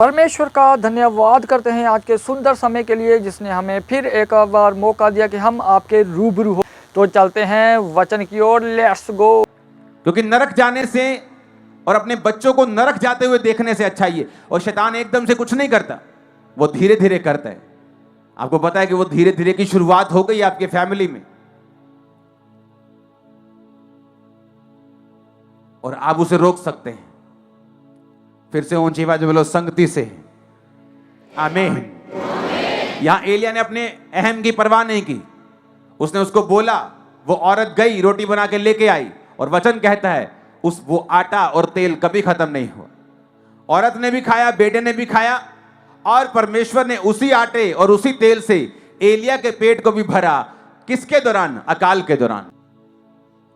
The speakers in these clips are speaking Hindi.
परमेश्वर का धन्यवाद करते हैं आज के सुंदर समय के लिए, जिसने हमें फिर एक बार मौका दिया कि हम आपके रूबरू हो। तो चलते हैं वचन की ओर, लेट्स गो। क्योंकि नरक जाने से और अपने बच्चों को नरक जाते हुए देखने से अच्छा ही है। और शैतान एकदम से कुछ नहीं करता, वो धीरे धीरे करता है। आपको पता है कि वो धीरे धीरे की शुरुआत हो गई आपके फैमिली में, और आप उसे रोक सकते हैं। फिर से ऊंची आवाज में बोलो, संगति से। आमीन। यहां एलिया ने अपने अहम की परवाह नहीं की। उसने उसको बोला, वो औरत गई, रोटी बना के लेके आई, और वचन कहता है वो आटा और तेल कभी खत्म नहीं हुआ। औरत ने भी खाया, बेटे ने भी खाया, और परमेश्वर ने उसी आटे और उसी तेल से एलिया के पेट को भी भरा। किसके दौरान? अकाल के दौरान।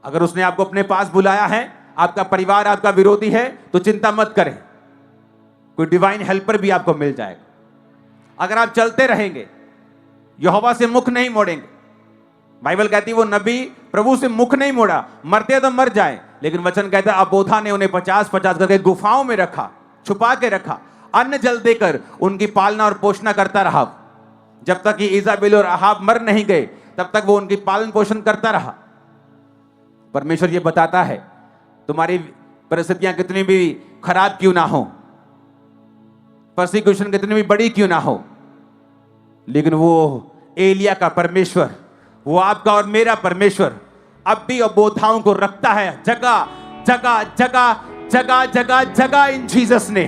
अगर उसने आपको अपने पास बुलाया है, आपका परिवार आपका विरोधी है, तो चिंता मत करें, कोई डिवाइन हेल्पर भी आपको मिल जाएगा। अगर आप चलते रहेंगे, यहोवा से मुख नहीं मोड़ेंगे। बाइबल कहती है वो नबी प्रभु से मुख नहीं मोड़ा, मरते तो मर जाए, लेकिन वचन कहता है अबोधा ने उन्हें 50-50 करके गुफाओं में रखा, छुपा के रखा, अन्न जल देकर उनकी पालना और पोषण करता रहा। जब तक कि इजाबेल और अहाब मर नहीं गए, तब तक वो उनकी पालन पोषण करता रहा। परमेश्वर ये बताता है, तुम्हारी परिस्थितियां कितनी भी खराब क्यों ना हो, परसिक्यूशन कितनी भी बड़ी क्यों ना हो, लेकिन वो एलिया का परमेश्वर, वो आपका और मेरा परमेश्वर अब भी अबोधाओं को रखता है जगह जगह जगह जगह जगह जगह, इन जीसस ने।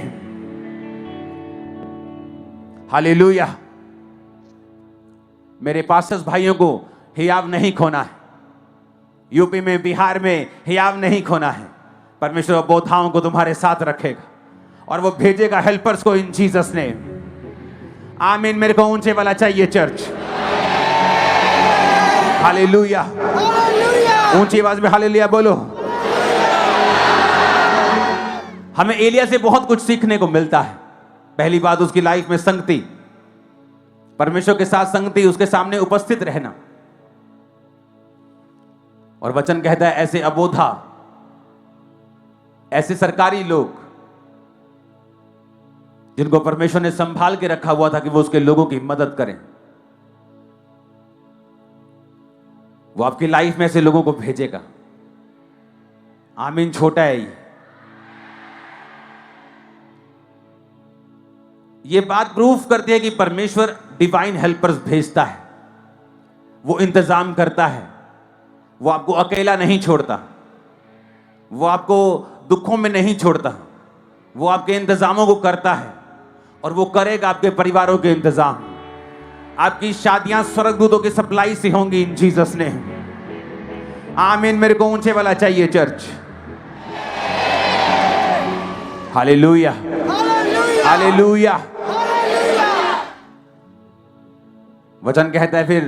हालेलुया। मेरे पास्टर्स भाइयों को हियाव नहीं खोना है, यूपी में, बिहार में हियाव नहीं खोना है। परमेश्वर अबोधाओं को तुम्हारे साथ रखेगा और वो भेजेगा हेल्पर्स को, इन जीसस ने। आमीन। मेरे को ऊंचे वाला चाहिए चर्च। हालेलुया। ऊंची आवाज में हालेलुया बोलो। हमें एलिया से बहुत कुछ सीखने को मिलता है। पहली बात, उसकी लाइफ में संगति, परमेश्वर के साथ संगति, उसके सामने उपस्थित रहना। और वचन कहता है ऐसे अबोधा, ऐसे सरकारी लोग जिनको परमेश्वर ने संभाल के रखा हुआ था कि वो उसके लोगों की मदद करें, वो आपकी लाइफ में ऐसे लोगों को भेजेगा। आमीन। छोटा है ये बात प्रूफ करती है कि परमेश्वर डिवाइन हेल्पर्स भेजता है, वो इंतजाम करता है, वो आपको अकेला नहीं छोड़ता, वो आपको दुखों में नहीं छोड़ता, वो आपके इंतजामों को करता है, और वो करेगा आपके परिवारों के इंतजाम। आपकी शादियां स्वर्गदूतों की सप्लाई से होंगी, इन जीसस ने। आमीन। मेरे को ऊंचे वाला चाहिए चर्च। Hallelujah, hallelujah. वचन कहता है फिर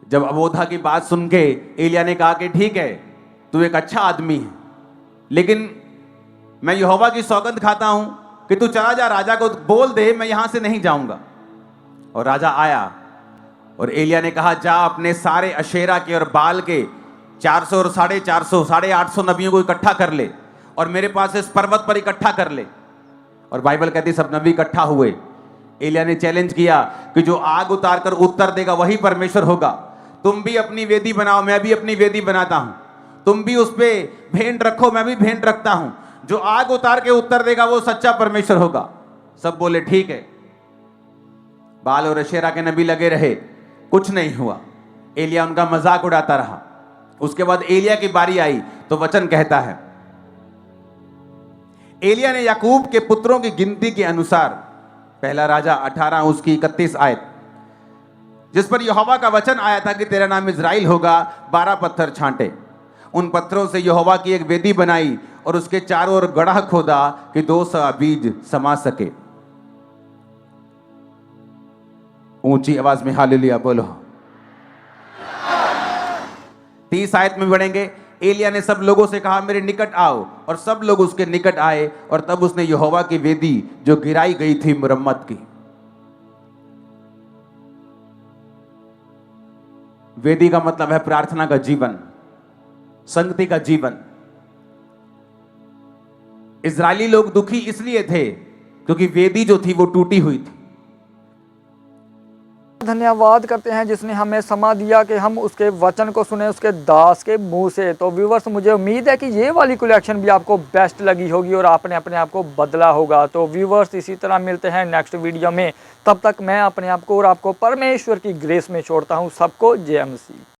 जब अबोधा की बात सुन के एलिया ने कहा कि ठीक है, तू एक अच्छा आदमी है, लेकिन मैं यहोवा की सौगंध खाता हूं कि तू चला जा, राजा को बोल दे मैं यहां से नहीं जाऊंगा। और राजा आया, और एलिया ने कहा जा अपने सारे अशेरा के और बाल के 400 और 450, 850 नबियों को इकट्ठा कर ले, और मेरे पास इस पर्वत पर इकट्ठा कर ले। और बाइबल कहती सब नबी इकट्ठा हुए। एलिया ने चैलेंज किया कि जो आग उतार कर उत्तर देगा वही परमेश्वर होगा। तुम भी अपनी वेदी बनाओ, मैं भी अपनी वेदी बनाता हूं, तुम भी उस पे भेंट रखो, मैं भी भेंट रखता हूं। जो आग उतार के उत्तर देगा वो सच्चा परमेश्वर होगा। सब बोले ठीक है। बाल और अशेरा के नबी लगे रहे, कुछ नहीं हुआ। एलिया उनका मजाक उड़ाता रहा। उसके बाद एलिया की बारी आई, तो वचन कहता है एलिया ने याकूब के पुत्रों की गिनती के अनुसार, पहला राजा 18 उसकी 31 आयत, जिस पर यहोवा का वचन आया था कि तेरा नाम इज़राइल होगा, 12 पत्थर छांटे। उन पत्थरों से यहोवा की एक वेदी बनाई और उसके चारों ओर गड्ढा खोदा कि 200 बीज समा सके। ऊंची आवाज में हालेलुया बोलो। 30 आयत में बढ़ेंगे। एलिया ने सब लोगों से कहा मेरे निकट आओ, और सब लोग उसके निकट आए, और तब उसने यहोवा की वेदी जो गिराई गई थी मुरम्मत की। वेदी का मतलब है प्रार्थना का जीवन, संगति का जीवन। इजरायली लोग दुखी इसलिए थे क्योंकि वेदी जो थी वो टूटी हुई थी। धन्यवाद करते हैं जिसने हमें समा दिया कि हम उसके वचन को सुने उसके दास के मुंह से। तो व्यूवर्स, मुझे उम्मीद है कि ये वाली कलेक्शन भी आपको बेस्ट लगी होगी और आपने अपने आप को बदला होगा। तो व्यूवर्स, इसी तरह मिलते हैं नेक्स्ट वीडियो में। तब तक मैं अपने आप को और आपको परमेश्वर की ग्रेस में छोड़ता हूँ। सबको जय मसीह।